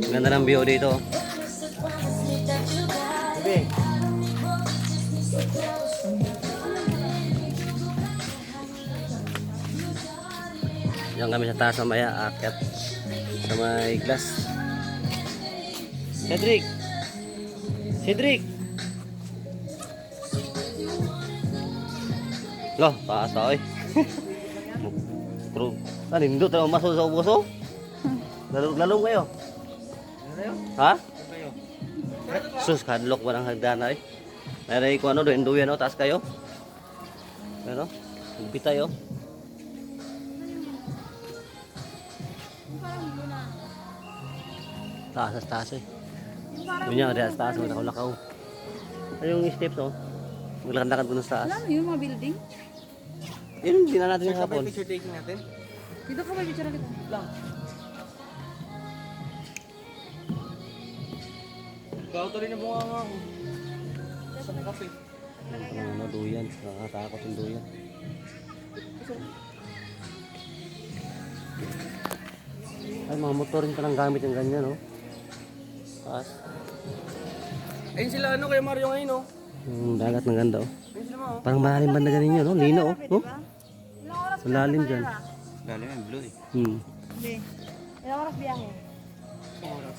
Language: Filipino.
Ganda ng view dito. Okay. Diyan kami sa taas mamaya, akyat sa may glass. Cedric! Cedric! Loh, taas na oy. Pero, nindot na masol sa ubuso? Lalong kayo? Ha? Sus, kadlok ba ng hagdana eh? Meron ko ano, duyan o, taas kayo. Ano? Bupita tayo. Taas eh. Yun niya, di taas, maglakaw-lakaw. Ay yung steps oh. Maglakad-lakad ko sa taas. Alam mo yung mga building? Yun, hindi na natin yung hapon. Picture taking natin. Dito ka ba picture kita? Lang. Ikaw tuloy na bunga nga ako. Sa kape. Ano, duyan. Nakatakot yung duyan. Ay, mga motor rin palang gamit yung ganyan, oh. Taas. Ayun sila ano kay Mario ngayon oh. Yung dagat ng ganda, oh. Ayun sila mga oh. Parang malalim banda ganun yun, oh. Lino, oh. Oh. Malalim dyan. Lalim yung blue eh. Hmm. Hindi. Ilang oras biyahe? Isang oras.